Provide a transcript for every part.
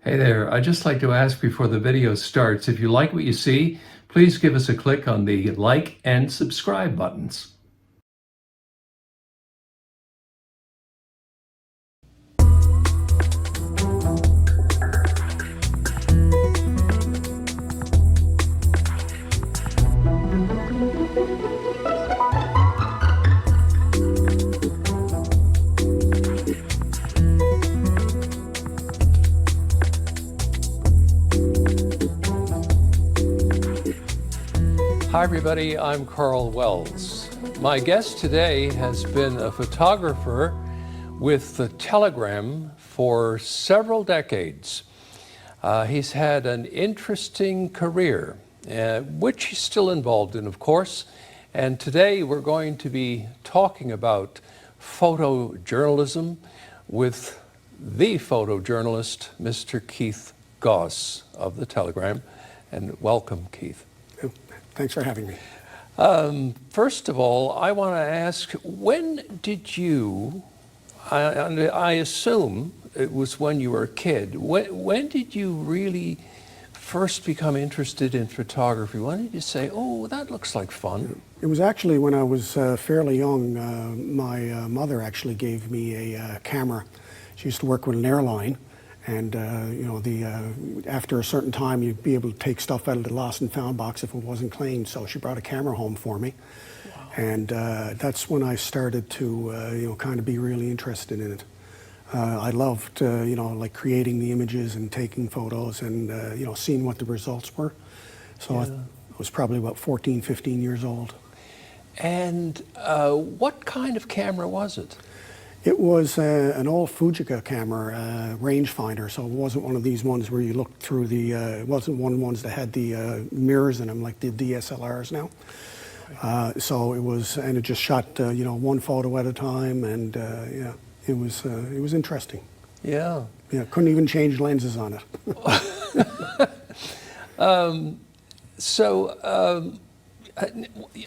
Hey there, I'd just like to ask before the video starts, if you like what you see, please give us a click on the like and subscribe buttons. Hi everybody, I'm Karl Wells. My guest today has been a photographer with the Telegram for several decades. He's had an interesting career, which he's still involved in, of course. And today we're going to be talking about photojournalism with the photojournalist, Mr. Keith Gosse of the Telegram. And welcome, Keith. Thanks for having me. First of all, I want to ask, when did you, I assume it was when you were a kid, when did you really first become interested in photography? When did you say, oh, that looks like fun? It was actually when I was fairly young. My mother actually gave me a camera. She used to work with an airline. And after a certain time, you'd be able to take stuff out of the lost and found box if it wasn't claimed. So she brought a camera home for me. Wow. And that's when I started to, kind of be really interested in it. I loved, like creating the images and taking photos and, seeing what the results were. So yeah. I was probably about 14, 15 years old. And what kind of camera was it? It was an old Fujica camera, rangefinder, so it wasn't one of these ones where you looked through the, it wasn't one of the ones that had the mirrors in them like the DSLRs now. So it was, and it just shot, one photo at a time, and yeah, it was interesting. Yeah. Yeah, couldn't even change lenses on it.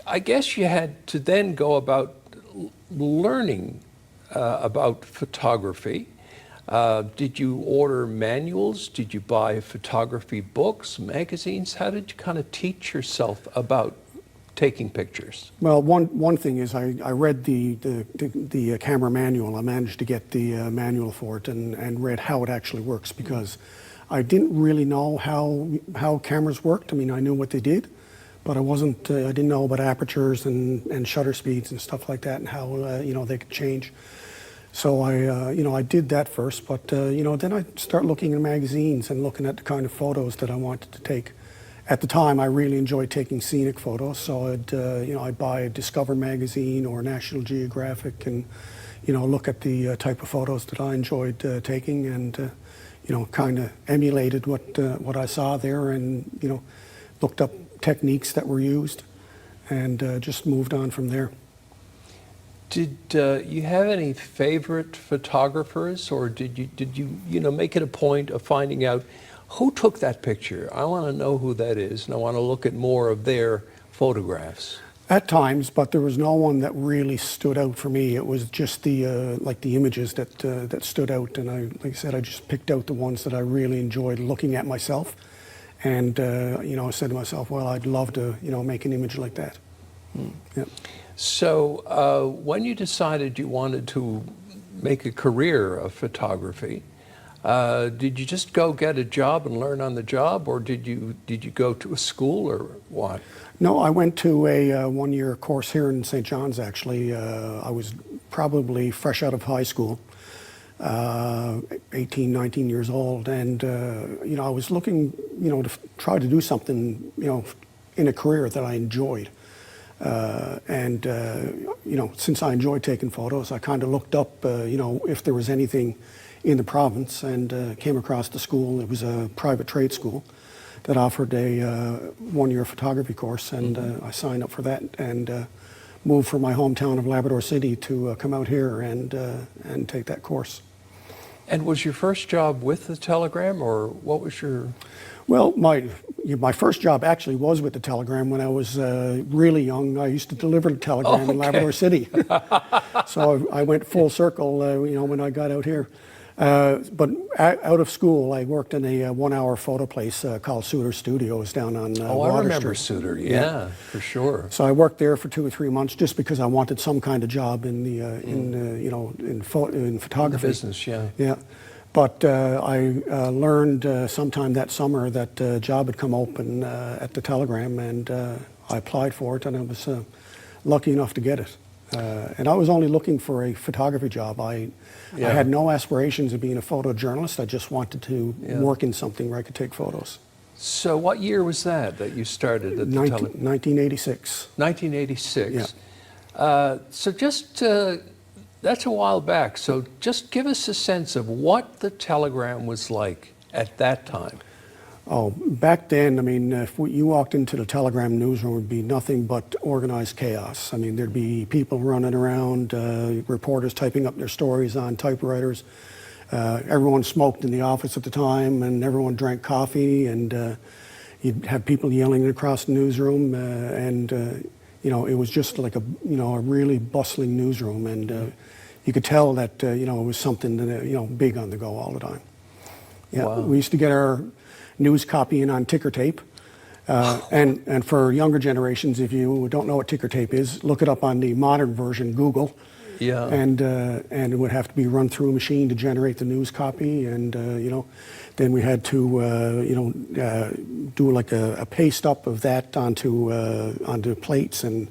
I guess you had to then go about learning about photography. Did you order manuals? Did you buy photography books, magazines? How did you kind of teach yourself about taking pictures? Well, one thing is I read the camera manual. I managed to get the manual for it and read how it actually works, because I didn't really know how cameras worked. I mean, I knew what they did, but I didn't know about apertures and shutter speeds and stuff like that, and how they could change. So I did that first, but then I start looking in magazines and looking at the kind of photos that I wanted to take. At the time, I really enjoyed taking scenic photos, so I'd buy a Discover magazine or National Geographic, and look at the type of photos that I enjoyed taking, and kind of emulated what I saw there, and looked up techniques that were used, and just moved on from there. Did you have any favorite photographers, or did you make it a point of finding out who took that picture? I want to know who that is, and I want to look at more of their photographs. At times, but there was no one that really stood out for me. It was just the images that stood out, and like I said, I just picked out the ones that I really enjoyed looking at myself. And I said to myself, well, I'd love to make an image like that. Yeah. So when you decided you wanted to make a career of photography, did you just go get a job and learn on the job, or did you go to a school, or what? No, I went to a one-year course here in St. John's, actually. I was probably fresh out of high school. 18, 19 years old, and I was looking, to try to do something, in a career that I enjoyed. Since I enjoyed taking photos, I kind of looked up, if there was anything in the province, and came across the school. It was a private trade school that offered a one-year photography course, and I signed up for that, and moved from my hometown of Labrador City to come out here and take that course. And was your first job with the Telegram, or what was your? Well, my first job actually was with the Telegram when I was really young. I used to deliver the Telegram in Labrador City. So I went full circle, when I got out here. But out of school, I worked in a 1-hour photo place called Suter Studios down on Oh, Water I remember Street. Suter. Yeah, for sure. So I worked there for 2 or 3 months just because I wanted some kind of job in the in photography. The business, yeah. Yeah, but I learned sometime that summer that a job had come open at the Telegram, and I applied for it, and I was lucky enough to get it. And I was only looking for a photography job. I had no aspirations of being a photojournalist. I just wanted to work in something where I could take photos. So what year was that you started at the Telegram? 1986. 1986. Yeah. So just, that's a while back. So just give us a sense of what the Telegram was like at that time. Oh, back then, I mean, if you walked into the Telegram newsroom, it would be nothing but organized chaos. I mean, there'd be people running around, reporters typing up their stories on typewriters. Everyone smoked in the office at the time, and everyone drank coffee, and you'd have people yelling across the newsroom, and it was just like a really bustling newsroom, and you could tell that it was something that, big on the go all the time. Yeah, wow. We used to get our news copying on ticker tape. And for younger generations, if you don't know what ticker tape is, look it up on the modern version, Google. Yeah. And it would have to be run through a machine to generate the news copy, and then we had to do like a paste up of that onto plates, and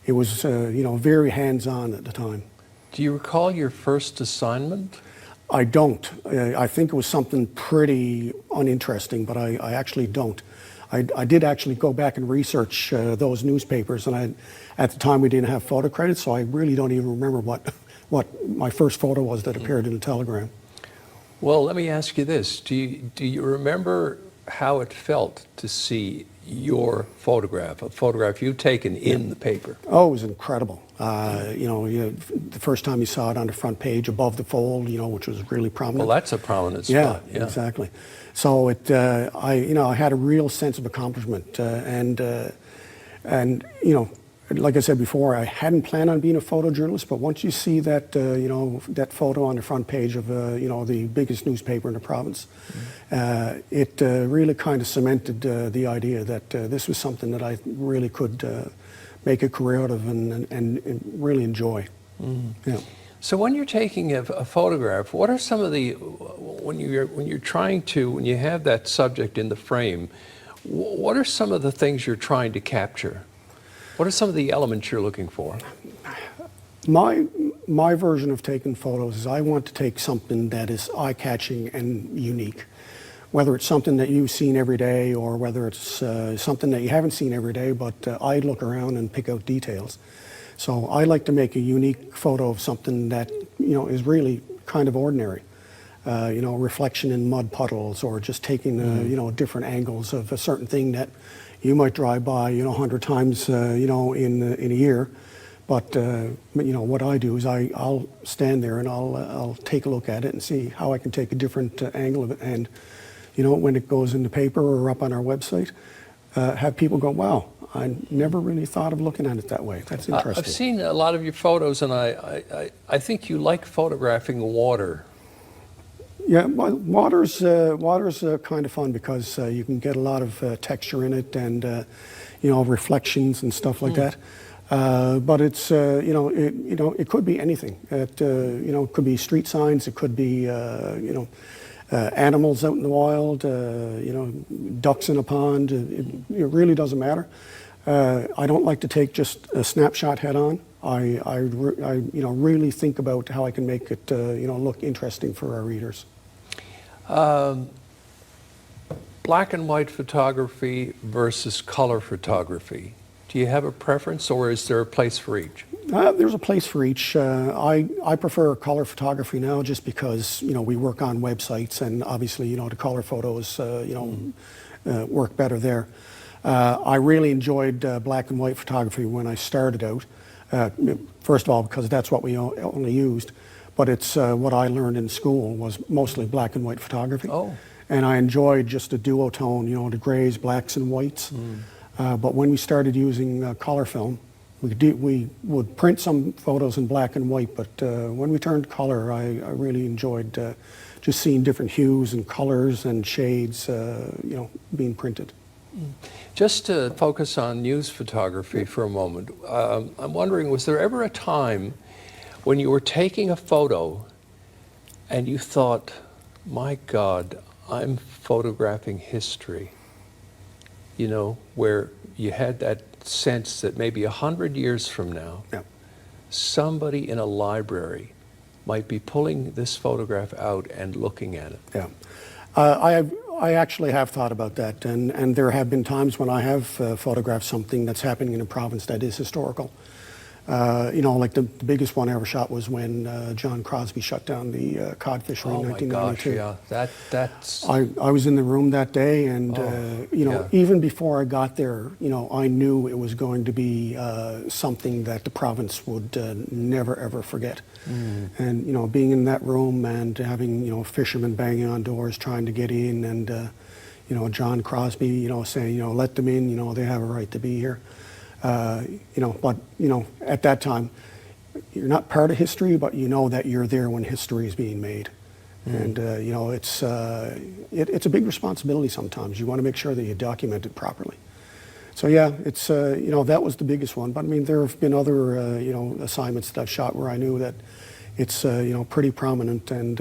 it was very hands-on at the time. Do you recall your first assignment? I don't. I think it was something pretty uninteresting, but I actually don't. I did actually go back and research those newspapers, and at the time we didn't have photo credits, so I really don't even remember what my first photo was that appeared in the Telegram. Well, let me ask you this. Do you remember how it felt to see your photograph, a photograph you'd taken in the paper? Oh, it was incredible. The first time you saw it on the front page above the fold, which was really prominent. Well, that's a prominent spot. Yeah, exactly. So I had a real sense of accomplishment, and like I said before, I hadn't planned on being a photojournalist, but once you see that that photo on the front page of the biggest newspaper in the province, it really kind of cemented the idea that this was something that I really could make a career out of and really enjoy. Yeah. So when you're taking a photograph, what are some of the when you have that subject in the frame, what are some of the things you're trying to capture? What are some of the elements you're looking for? My version of taking photos is I want to take something that is eye-catching and unique. Whether it's something that you've seen every day or whether it's something that you haven't seen every day, but I look around and pick out details. So I like to make a unique photo of something that is really kind of ordinary. Reflection in mud puddles, or just taking different angles of a certain thing that you might drive by 100 times in a year. But what I do is I'll stand there and I'll take a look at it and see how I can take a different angle of it, and when it goes in the paper or up on our website, have people go, wow, I never really thought of looking at it that way. That's interesting. I've seen a lot of your photos, and I think you like photographing water. Yeah, water's kind of fun because you can get a lot of texture in it, and reflections and stuff like that. But it's it could be anything. It could be street signs. It could be animals out in the wild. Ducks in a pond. It really doesn't matter. I don't like to take just a snapshot head on. I really think about how I can make it look interesting for our readers. Black and white photography versus color photography. Do you have a preference, or is there a place for each? There's a place for each. I prefer color photography now, just because we work on websites, and obviously the color photos work better there. I really enjoyed black and white photography when I started out. First of all, because that's what we only used, but it's what I learned in school was mostly black and white photography. Oh. And I enjoyed just a duotone, the grays, blacks, and whites. But when we started using color film, We would print some photos in black and white, but when we turned color, I really enjoyed just seeing different hues and colors and shades, being printed. Just to focus on news photography for a moment, I'm wondering, was there ever a time when you were taking a photo and you thought, my God, I'm photographing history? You know, where you had that sense that maybe 100 years from now, somebody in a library might be pulling this photograph out and looking at it. Yeah. I actually have thought about that, and there have been times when I have photographed something that's happening in a province that is historical. Like the biggest one I ever shot was when John Crosby shut down the cod fishery in 1992. Oh my gosh, yeah, that's... I was in the room that day, and even before I got there, I knew it was going to be something that the province would never ever forget. And being in that room and having fishermen banging on doors trying to get in, and John Crosby saying let them in, they have a right to be here. But at that time, you're not part of history, but you know that you're there when history is being made. And it's a big responsibility sometimes. You want to make sure that you document it properly. So yeah, it's that was the biggest one. But I mean, there have been other assignments that I've shot where I knew that it's pretty prominent, and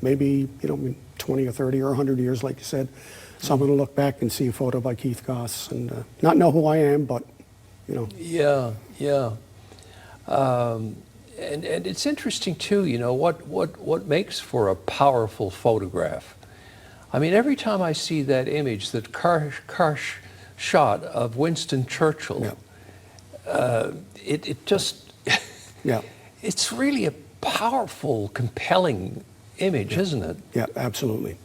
maybe 20 or 30 or 100 years, like you said, someone will look back and see a photo by Keith Gosse and not know who I am, but Yeah. And it's interesting too, what makes for a powerful photograph. I mean, every time I see that image that Karl shot of Winston Churchill, it just, it's really a powerful, compelling image, isn't it? Yeah, absolutely.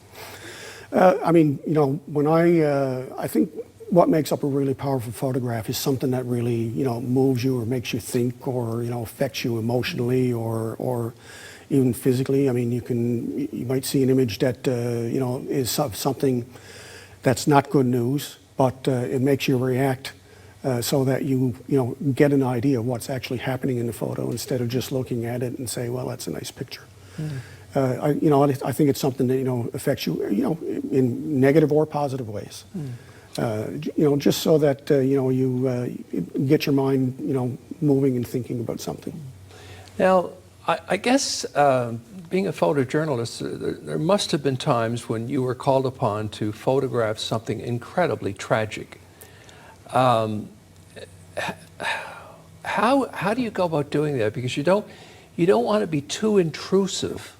I mean, when I think what makes up a really powerful photograph is something that really, moves you or makes you think, or, affects you emotionally or even physically. I mean, you might see an image that, is something that's not good news, but it makes you react so that you get an idea of what's actually happening in the photo instead of just looking at it and say, well, that's a nice picture. I think it's something that, affects you, in negative or positive ways. Just so that, you get your mind, moving and thinking about something. Now, I guess being a photojournalist, there must have been times when you were called upon to photograph something incredibly tragic. How do you go about doing that? Because you don't want to be too intrusive,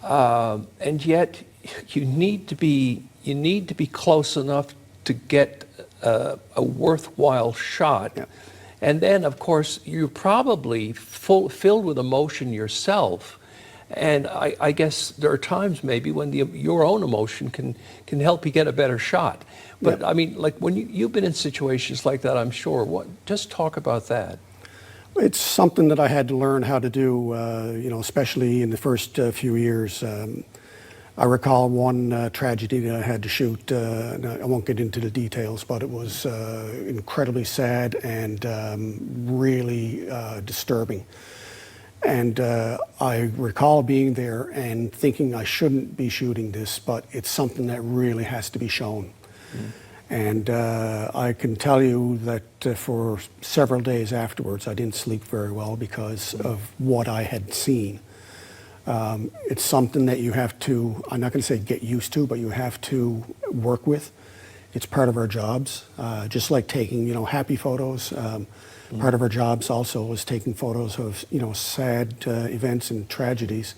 and yet you need to be close enough to get a worthwhile shot. Yeah. And then, of course, you're probably filled with emotion yourself. And I guess there are times maybe when your own emotion can help you get a better shot. But I mean, like when you've been in situations like that, I'm sure. Just talk about that. It's something that I had to learn how to do, especially in the first few years. I recall one tragedy that I had to shoot. I won't get into the details, but it was incredibly sad and really disturbing. And I recall being there and thinking I shouldn't be shooting this, but it's something that really has to be shown. And I can tell you that for several days afterwards, I didn't sleep very well because of what I had seen. It's something that you have to, I'm not going to say get used to, but you have to work with. It's part of our jobs, just like taking, happy photos. Part of our jobs also is taking photos of, sad events and tragedies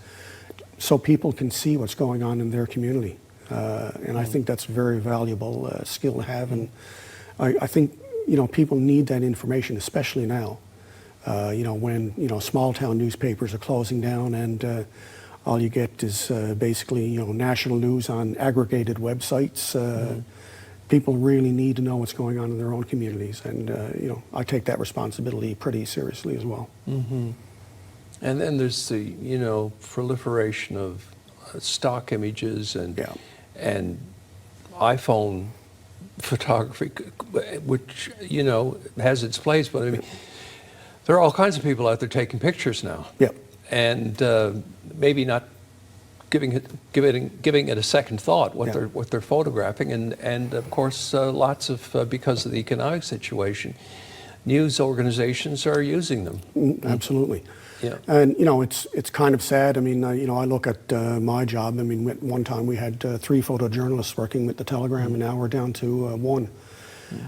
so people can see what's going on in their community. And I think that's a very valuable skill to have. And I think, people need that information, especially now. When, small town newspapers are closing down and all you get is basically, national news on aggregated websites. People really need to know what's going on in their own communities. And, I take that responsibility pretty seriously as well. Mm-hmm. And then there's the, proliferation of stock images and iPhone photography, which, you know, has its place, but I mean, there are all kinds of people out there taking pictures now. Yeah. And maybe not giving it a second thought what they're photographing, and of course lots of because of the economic situation, news organizations are using them. Absolutely. Yeah. And you know, it's kind of sad. I mean, you know, I look at my job. I mean, at one time we had 3 photojournalists working with the Telegram, and now we're down to 1.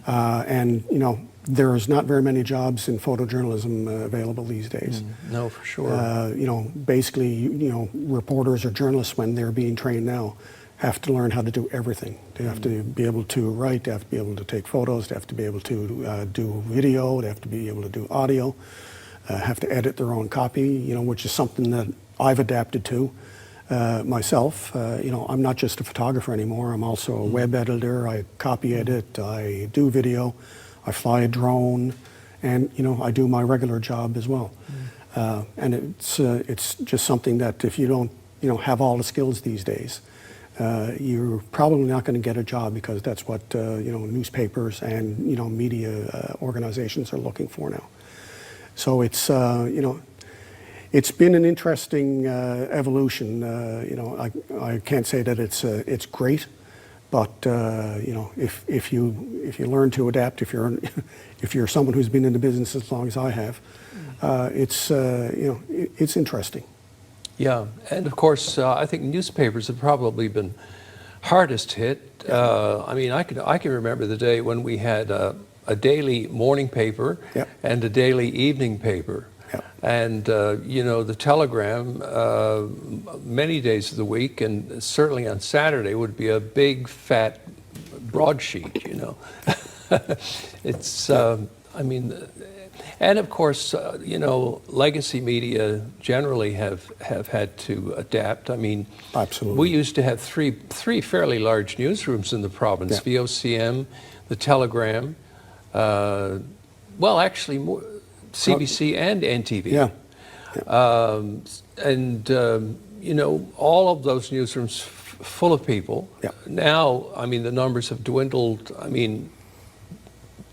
And you know, there's not very many jobs in photojournalism available these days. No, for sure. You know, basically, you know, reporters or journalists, when they're being trained now, have to learn how to do everything. They have to be able to write, they have to be able to take photos, they have to be able to do video, they have to be able to do audio, have to edit their own copy, you know, which is something that I've adapted to myself. You know, I'm not just a photographer anymore, I'm also a web editor, I copy edit, I do video, I fly a drone, and you know, I do my regular job as well. And it's just something that if you don't, you know, have all the skills these days, you're probably not going to get a job, because that's what you know, newspapers and, you know, media organizations are looking for now. So it's you know, it's been an interesting evolution. You know, I can't say that it's great. But you know, if you learn to adapt, if you're someone who's been in the business as long as I have, it's you know, it's interesting. Yeah, and of course, I think newspapers have probably been hardest hit. I mean, I can remember the day when we had a daily morning paper and a daily evening paper. And, you know, the Telegram, many days of the week, and certainly on Saturday, would be a big, fat broadsheet, you know. It's, I mean, and of course, you know, legacy media generally have had to adapt. I mean, absolutely. We used to have three fairly large newsrooms in the province, VOCM, the Telegram, well, actually, more, CBC and NTV. You know, all of those newsrooms full of people. Now, I mean, the numbers have dwindled, I mean,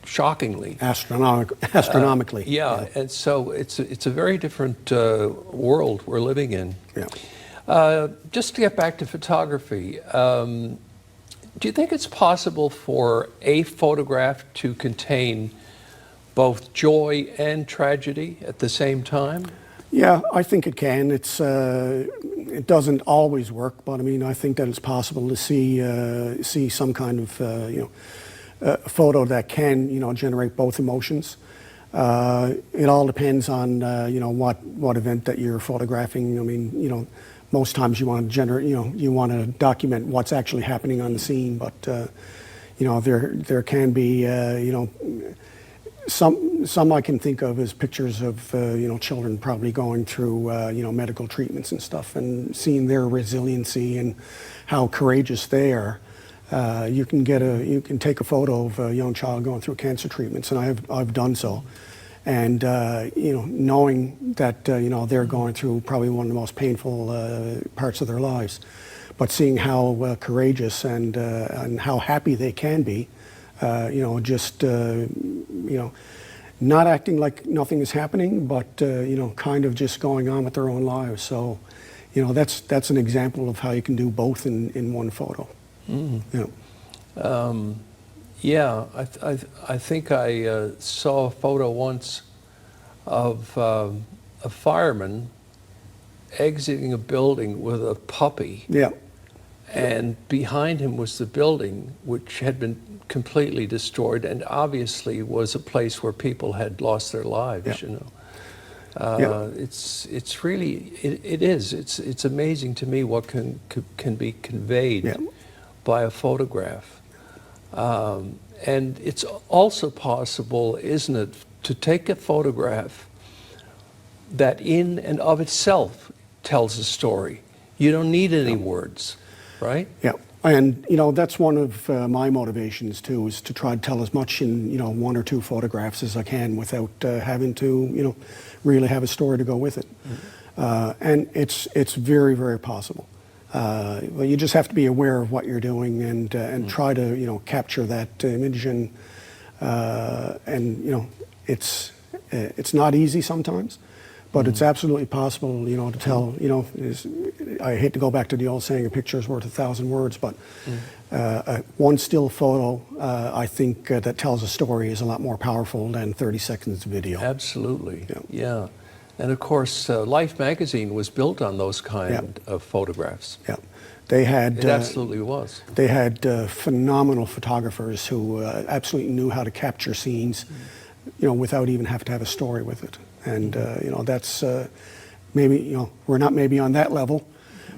shockingly. Astronomically. And so it's a very different world we're living in. Just to get back to photography, do you think it's possible for a photograph to contain both joy and tragedy at the same time? Yeah, I think it can. It doesn't always work, but I mean, I think that it's possible to see some kind of you know, photo that can, you know, generate both emotions. It all depends on you know, what event that you're photographing. I mean, you know, most times you want to generate, you know, you want to document what's actually happening on the scene, but you know, there can be you know, some I can think of as pictures of you know, children probably going through you know, medical treatments and stuff, and seeing their resiliency and how courageous they are. You can take a photo of a young child going through cancer treatments, and I've done so, and you know, knowing that you know, they're going through probably one of the most painful parts of their lives, but seeing how courageous and how happy they can be. You know, just you know, not acting like nothing is happening, but you know, kind of just going on with their own lives. So, you know, that's an example of how you can do both in one photo. Yeah, I think I saw a photo once of a fireman exiting a building with a puppy. And behind him was the building, which had been completely destroyed, and obviously was a place where people had lost their lives. You know, it's really it's amazing to me what can be conveyed by a photograph, and it's also possible, isn't it, to take a photograph that in and of itself tells a story. You don't need any words. Right? Yeah, and you know, that's one of my motivations too, is to try to tell as much in, you know, 1 or 2 photographs as I can without having to, you know, really have a story to go with it. And it's very, very possible. Well, you just have to be aware of what you're doing and try to capture that image and it's not easy sometimes, but it's absolutely possible to tell I hate to go back to the old saying, a picture is worth 1,000 words, but one still photo I think that tells a story is a lot more powerful than 30 seconds of video. Absolutely. Yeah. And of course, Life magazine was built on those kind of photographs. Yeah, they had. It absolutely was. They had phenomenal photographers who absolutely knew how to capture scenes, without even having to have a story with it. And that's maybe we're not maybe on that level,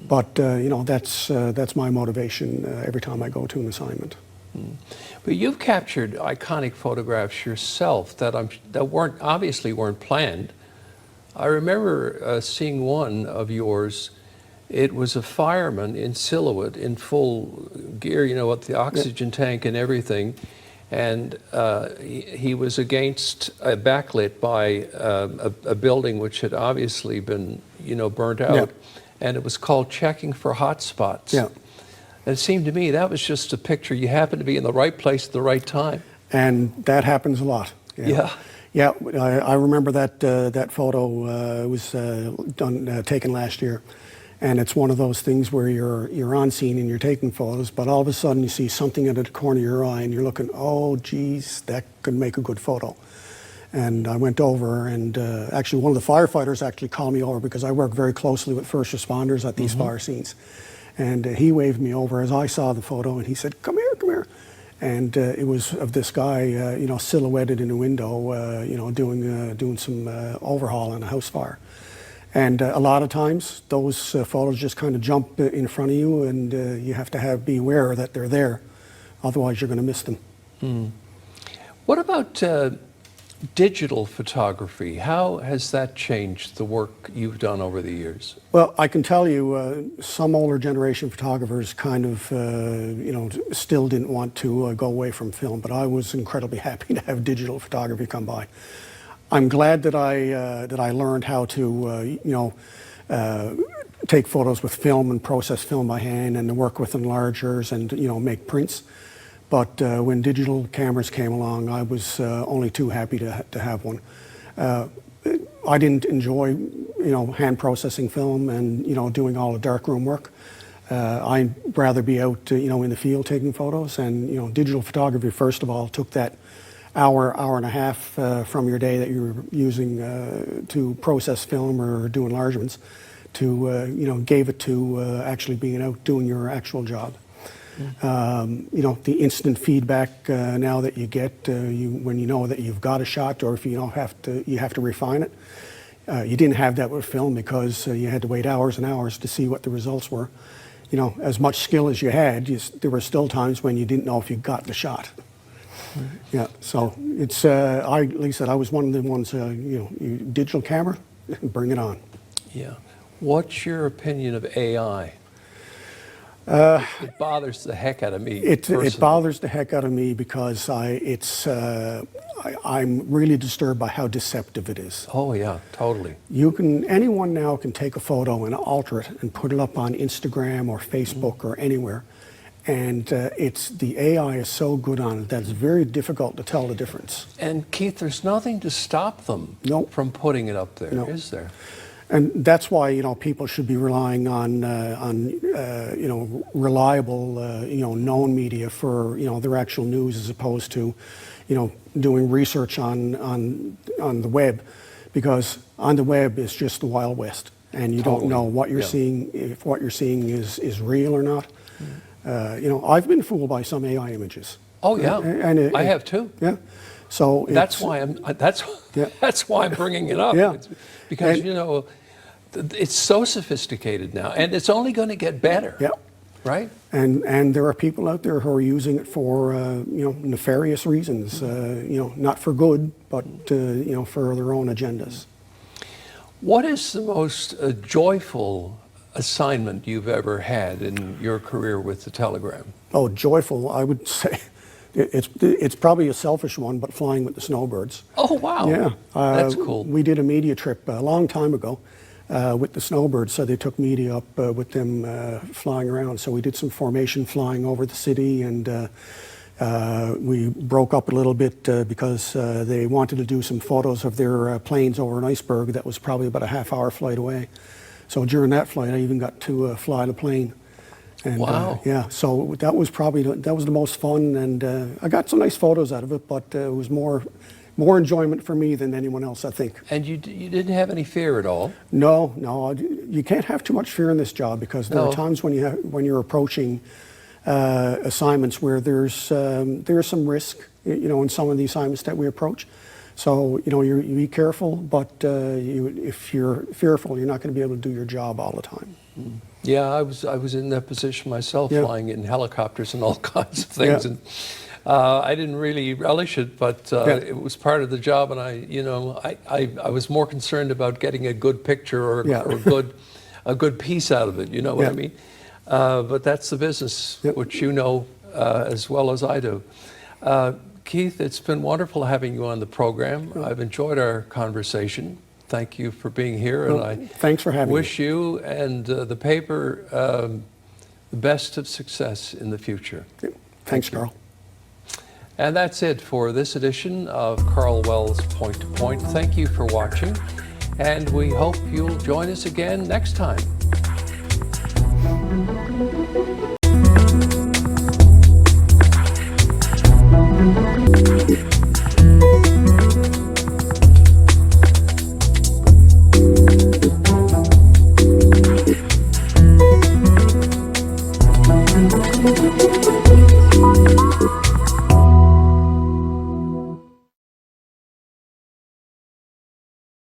but that's my motivation every time I go to an assignment. But you've captured iconic photographs yourself that obviously weren't planned. I remember seeing one of yours. It was a fireman in silhouette, in full gear, with the oxygen tank and everything. And he was against backlit by a building which had obviously been, burnt out. Yeah. And it was called Checking for Hot Spots. Yeah. And it seemed to me that was just a picture. You happened to be in the right place at the right time. And that happens a lot. Yeah. Yeah, I remember that photo was taken last year, and it's one of those things where you're on scene and you're taking photos, but all of a sudden you see something at the corner of your eye and you're looking, oh geez, that could make a good photo. And I went over, and actually one of the firefighters actually called me over because I work very closely with first responders at these fire scenes, and he waved me over as I saw the photo, and he said, "Come here, come here." And it was of this guy, silhouetted in a window, doing some overhaul on a house fire. And a lot of times, those photos just kind of jump in front of you, and you have to be aware that they're there. Otherwise, you're going to miss them. What about digital photography? How has that changed the work you've done over the years? Well, I can tell you, some older generation photographers kind of, still didn't want to go away from film, but I was incredibly happy to have digital photography come by. I'm glad that I learned how to, take photos with film and process film by hand and to work with enlargers and, make prints. But when digital cameras came along, I was only too happy to have one. I didn't enjoy, hand processing film and, doing all the darkroom work. I'd rather be out, in the field taking photos. And, digital photography, first of all, took that hour and a half from your day that you were using to process film or do enlargements to, gave it to actually being out doing your actual job. The instant feedback now that you get when you know that you've got a shot, or if you have to refine it. You didn't have that with film because you had to wait hours and hours to see what the results were. As much skill as you had, there were still times when you didn't know if you got the shot. Yeah, so it's like I said, I was one of the ones. Digital camera, bring it on. Yeah. What's your opinion of AI? It bothers the heck out of me. It bothers the heck out of me because I'm really disturbed by how deceptive it is. Oh yeah, totally. Anyone now can take a photo and alter it and put it up on Instagram or Facebook or anywhere, and the AI is so good on it that it's very difficult to tell the difference. And Keith, there's nothing to stop them from putting it up there, is there? And that's why people should be relying on reliable known media for their actual news, as opposed to doing research on the web, because on the web is just the Wild West, and you don't know what you're seeing, if what you're seeing is real or not. I've been fooled by some AI images. Oh yeah, I have too. Yeah. So that's why I'm bringing it up. Yeah. Because it's so sophisticated now, and it's only going to get better. Yeah. Right. And there are people out there who are using it for nefarious reasons. Not for good, but for their own agendas. What is the most joyful assignment you've ever had in your career with the Telegram? Oh, joyful! I would say. It's probably a selfish one, but flying with the snowbirds. Oh, wow. Yeah. That's cool. We did a media trip a long time ago with the snowbirds, so they took media up with them flying around. So we did some formation flying over the city, and we broke up a little bit because they wanted to do some photos of their planes over an iceberg that was probably about a half-hour flight away. So during that flight, I even got to fly the plane. And, Wow. yeah, so that was probably that was the most fun, and I got some nice photos out of it, but it was more enjoyment for me than anyone else, I think. And you didn't have any fear at all? No, you can't have too much fear in this job, because there No. are times when you're approaching assignments where there's some risk, in some of the assignments that we approach. So you be careful, but if you're fearful, you're not going to be able to do your job all the time. Yeah, I was in that position myself, Yeah. flying in helicopters and all kinds of things, Yeah. and I didn't really relish it, but it was part of the job, and I was more concerned about getting a good picture or Yeah. a good piece out of it. You know what I Yeah. mean? But that's the business, Yep. which you know as well as I do. Keith, it's been wonderful having you on the program. I've enjoyed our conversation. Thank you for being here, and I Thanks for having me. wish you and the paper the best of success in the future. Thanks, Carl. And that's it for this edition of Karl Wells Point to Point. Thank you for watching, and we hope you'll join us again next time.